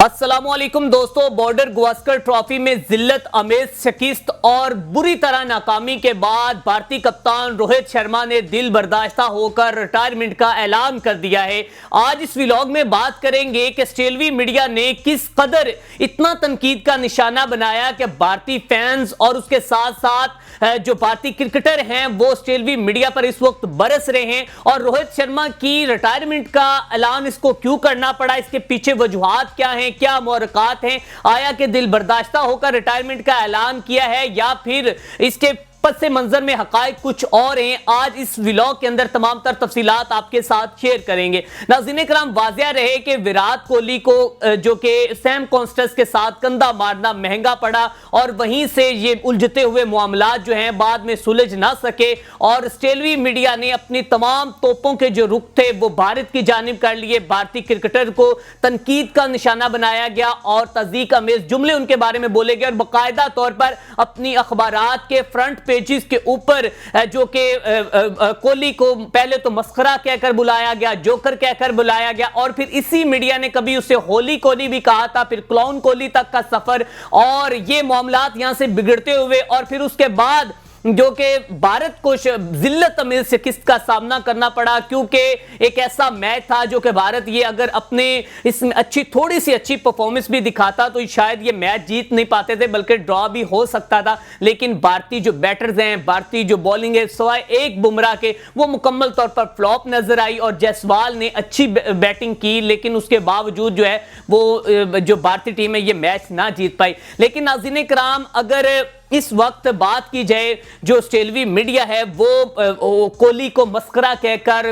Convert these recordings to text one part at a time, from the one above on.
अस्सलाम वालेकुम दोस्तों, बॉर्डर गावस्कर ट्रॉफी में जिल्लत अमेज शिकस्त और बुरी तरह नाकामी के बाद भारतीय कप्तान रोहित शर्मा ने दिल बर्दाश्ता होकर रिटायरमेंट का ऐलान कर दिया है। आज इस व्लॉग में बात करेंगे कि ऑस्ट्रेलियाई मीडिया ने किस कदर इतना तनकीद का निशाना बनाया कि भारतीय फैंस और उसके साथ साथ जो भारतीय क्रिकेटर हैं वो ऑस्ट्रेलियाई मीडिया पर इस वक्त बरस रहे हैं। और रोहित शर्मा की रिटायरमेंट का ऐलान इसको क्यों करना पड़ा, इसके पीछे वजूहात क्या हैं, क्या मुहर्रकात हैं, आया कि दिल बर्दाश्ता होकर रिटायरमेंट का ऐलान किया है या फिर इसके पस मंजर में हकायक कुछ और हैं। आज इस व्लॉग के अंदर तमाम तर तफसीलात आपके साथ शेयर करेंगे। नाज़रीन कराम, वाज़िया रहे कि विराट कोहली को जो कि सैम कॉन्स्टेंस के साथ कंधा मारना महंगा पड़ा और वहीं से ये उलझते हुए मामलात जो हैं बाद में सुलझ ना सके और ऑस्ट्रेलियाई मीडिया ने अपनी तमाम तोपों के जो रुख थे वो भारत की जानिब कर लिए। भारतीय क्रिकेटर को तनकीद का निशाना बनाया गया और तज़दीक अमेज़ जुमले उनके बारे में बोले गए और बाकायदा तौर पर अपनी अखबारात के फ्रंट पेजेस के ऊपर जो कि कोहली को पहले तो मस्खरा कहकर बुलाया गया, जोकर कहकर बुलाया गया और फिर इसी मीडिया ने कभी उसे होली कोहली भी कहा था, फिर क्लाउन कोहली तक का सफर और ये मामलात यहां से बिगड़ते हुए और फिर उसके बाद जो कि भारत को जिल्लत अमेज शिकस्त का सामना करना पड़ा क्योंकि एक ऐसा मैच था जो कि भारत ये अगर अपने इसमें थोड़ी सी अच्छी परफॉर्मेंस भी दिखाता तो शायद ये मैच जीत नहीं पाते थे, बल्कि ड्रॉ भी हो सकता था। लेकिन भारतीय जो बैटर्स हैं, भारतीय जो बॉलिंग है, सिवाय एक बुमराह के वो मुकम्मल तौर पर फ्लॉप नजर आई और जायसवाल ने अच्छी बैटिंग की लेकिन उसके बावजूद जो है वो जो भारतीय टीम है ये मैच ना जीत पाई। लेकिन नाज़रीन कराम, अगर इस वक्त बात की जाए जो ऑस्ट्रेलियाई मीडिया है वो कोहली को मस्करा कहकर,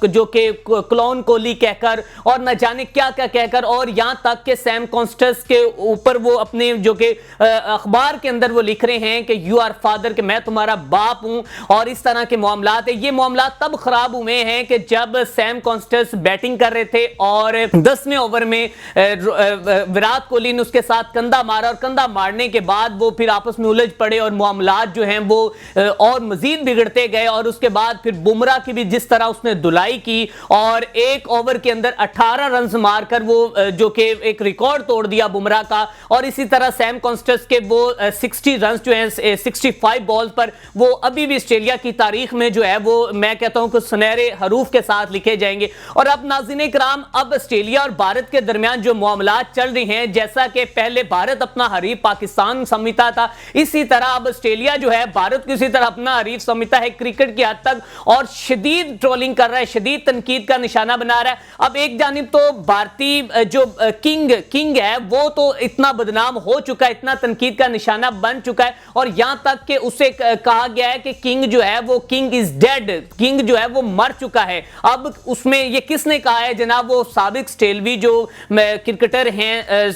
जो कि क्लाउन कोहली कहकर और न जाने क्या क्या कहकर और यहां तक कि सैम कॉन्स्टेंस के ऊपर वो अपने जो कि अखबार के अंदर वो लिख रहे हैं कि यू आर फादर, कि मैं तुम्हारा बाप हूं और इस तरह के मामलात है। ये मामलात तब खराब हुए हैं कि जब सैम कॉन्स्टेंस बैटिंग कर रहे थे और 10वें ओवर में विराट कोहली ने उसके साथ कंधा मारा और कंधा मारने के बाद वो फिर आपस में पड़े और मामलात जो हैं वो और मजीद बिगड़ते गए और उसके बाद फिर बुमराह की भी जिस तरह उसने धुलाई की और एक ओवर के अंदर 18 रन मारकर वो जो कि एक रिकॉर्ड तोड़ दिया बुमराह का। और इसी तरह सैम कॉन्स्टेंस के वो 60 रन जो हैं 65 बॉल पर वो अभी भी ऑस्ट्रेलिया की तारीख में जो है वो मैं कहता हूं कि सुनहरे हरूफ के साथ लिखे जाएंगे। और अब नाज़रीन कराम, अब ऑस्ट्रेलिया और भारत के दरमियान जो मामलात चल रहे हैं, जैसा कि पहले भारत अपना हरीफ पाकिस्तान समझता था, इसी तरह अब ऑस्ट्रेलिया जो है भारत को इसी तरह अपना हरीफ समझता है क्रिकेट की हद तक और शदीद ट्रोलिंग कर रहा है, शदीद तनकीद का निशाना बना रहा है। अब एक जानिब तो भारतीय जो किंग है वो तो इतना बदनाम हो चुका है, इतना तनकीद का निशाना बन चुका है और यहां तक कि उसे कहा गया है कि किंग जो है वो किंग इज डेड, किंग जो है वो मर चुका है। अब उसमें ये किसने कहा है जनाब, वो साबिक ऑस्ट्रेलियाई जो क्रिकेटर हैं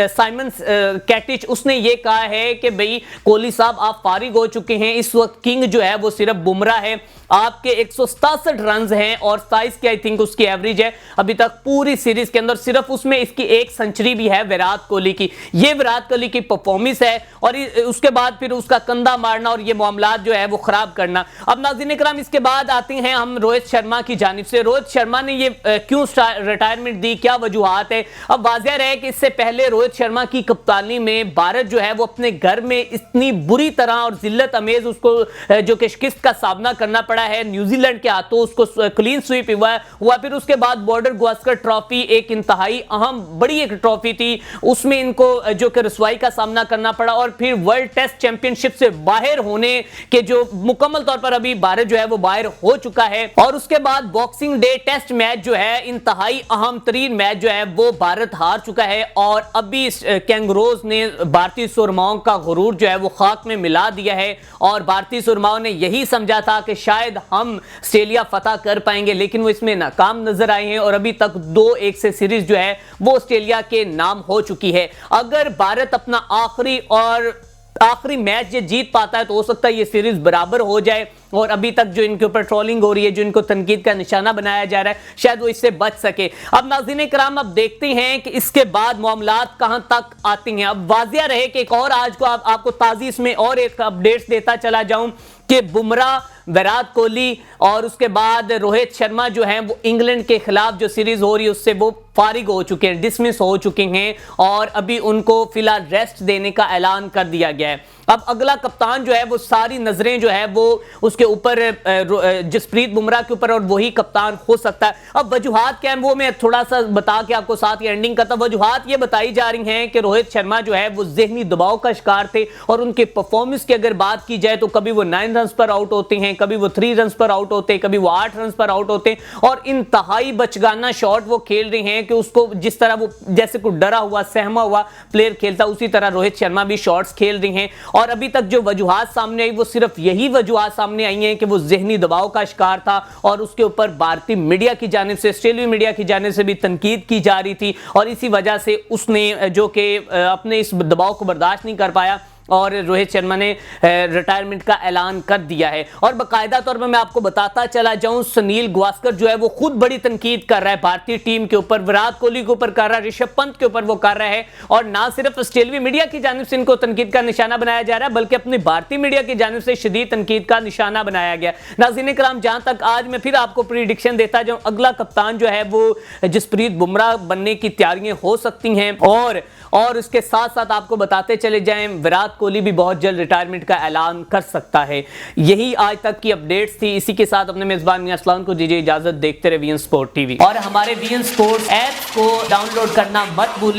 साइमन कैटिच, उसने ये कहा है कि भाई कोहली साहब आप फारिग हो चुके हैं, इस वक्त किंग जो है वो सिर्फ बुमराह है। आपके 167 रन हैं और 27 की आई थिंक उसकी एवरेज है अभी तक पूरी सीरीज के अंदर, सिर्फ उसमें इसकी एक सेंचुरी भी है विराट कोहली की। ये विराट कोहली की परफॉर्मेंस है और उसके बाद फिर उसका कंधा मारना और ये मामलात जो है वो खराब करना। अब नाज़रीन कराम, इसके बाद आते हैं हम रोहित शर्मा की जानिब से। रोहित शर्मा ने ये क्यों रिटायरमेंट दी, क्या वजूहात है? अब वाज़िया रहे कि इससे पहले रोहित शर्मा की कप्तानी में भारत जो है वो अपने घर में इतनी बुरी तरह और जिल्लत अमेज उसको जो कि शिकस्त का सामना करना पड़ा है। न्यूजीलैंड के हाथों उसको क्लीन स्वीप हुआ फिर उसके बाद बॉर्डर गावस्कर ट्रॉफी एक इंतहाई अहम बड़ी एक ट्रॉफी थी, उसमें इनको जो कि रसवाई का सामना करना पड़ा और फिर वर्ल्ड टेस्ट चैंपियनशिप से बाहर होने के जो मुकम्मल तौर पर अभी भारत जो है वो बाहर हो चुका है। और उसके बाद बॉक्सिंग डे टेस्ट मैच जो है इंतहाई अहम तरीन मैच जो है वो भारत हार चुका है और अभी कैंगरोज ने भारतीय सुरमाओं का गुरूर जो है वो खाक में मिला दिया है और भारतीय सुरमाओं ने यही समझा था कि शायद हम ऑस्ट्रेलिया फतह कर पाएंगे, लेकिन वो इसमें नाकाम नजर आए हैं और अभी तक 2-1 से सीरीज जो है वो ऑस्ट्रेलिया के नाम हो चुकी है। अगर भारत अपना आखिरी मैच ये जीत पाता है तो हो सकता है ये सीरीज बराबर हो जाए और अभी तक जो इनके ऊपर ट्रोलिंग हो रही है, जो इनको तनकीद का निशाना बनाया जा रहा है, शायद वो इससे बच सके। अब नाज़रीन कराम, अब देखते हैं कि इसके बाद मामलात कहां तक आती हैं। अब वाज़िया रहे कि एक और आज को आपको ताज़ी इसमें और एक अपडेट्स देता चला जाऊं कि बुमराह, विराट कोहली और उसके बाद रोहित शर्मा जो हैं वो इंग्लैंड के खिलाफ जो सीरीज हो रही है उससे वो فارغ ہو چکے ہیں, ڈسمس ہو چکے ہیں, اور ابھی ان کو فی الحال ریسٹ دینے کا اعلان کر دیا گیا ہے. اب اگلا کپتان جو ہے وہ ساری نظریں جو ہے وہ اس کے اوپر جسپریت بمراہ کے اوپر, اور وہی کپتان ہو سکتا ہے. اب وجوہات کیا ہیں وہ میں تھوڑا سا بتا کے آپ کو ساتھ یہ اینڈنگ کرتا. وجوہات یہ بتائی جا رہی ہیں کہ روہت شرما جو ہے وہ ذہنی دباؤ کا شکار تھے, اور ان کے پرفارمنس کی اگر بات کی جائے تو کبھی وہ 9 رنز پر آؤٹ ہوتے ہیں, کبھی وہ 3 رنز پر آؤٹ ہوتے ہیں, کبھی وہ 8 رنز پر آؤٹ ہوتے ہیں, اور انتہائی بچگانہ شاٹ وہ کھیل رہے ہیں کہ اس کو جس طرح وہ جیسے کوئی ڈرا ہوا سہما ہوا پلیئر کھیلتا اسی طرح روہت شرما بھی شاٹس کھیل رہے ہیں. اور ابھی تک جو وجوہات سامنے آئی وہ صرف یہی وجوہات سامنے آئی ہیں کہ وہ ذہنی دباؤ کا شکار تھا, اور اس کے اوپر بھارتی میڈیا کی جانب سے, آسٹریلوی میڈیا کی جانب سے بھی تنقید کی جا رہی تھی, اور اسی وجہ سے اس نے جو کہ اپنے اس دباؤ کو برداشت نہیں کر پایا اور روہت شرما نے ریٹائرمنٹ کا اعلان کر دیا ہے. اور باقاعدہ طور پر میں آپ کو بتاتا چلا جاؤں, سنیل گواسکر جو ہے وہ خود بڑی تنقید کر رہا ہے بھارتی ٹیم کے اوپر, وراٹ کوہلی کے اوپر کر رہا ہے, رشبھ پنت کے اوپر وہ کر رہا ہے, اور نہ صرف آسٹریلوی میڈیا کی جانب سے ان کو تنقید کا نشانہ بنایا جا رہا ہے بلکہ اپنی بھارتی میڈیا کی جانب سے شدید تنقید کا نشانہ بنایا گیا. ناظرین کرام, جہاں تک آج میں پھر آپ کو پریڈکشن دیتا جاؤں, اگلا کپتان جو ہے وہ جسپریت بمراہ بننے کی تیاریاں ہو سکتی ہیں, اور اس کے ساتھ ساتھ آپ کو بتاتے چلے جائیں وراٹ کوہلی بھی بہت جلد ریٹائرمنٹ کا اعلان کر سکتا ہے. یہی آج تک کی اپڈیٹس تھی. اسی کے ساتھ اپنے میزبان میاں اسلام کو دیجیے اجازت, دیکھتے رہے وی این سپورٹ ٹی وی, اور ہمارے وی این سپورٹس ایپ کو ڈاؤن لوڈ کرنا مت بھولیں.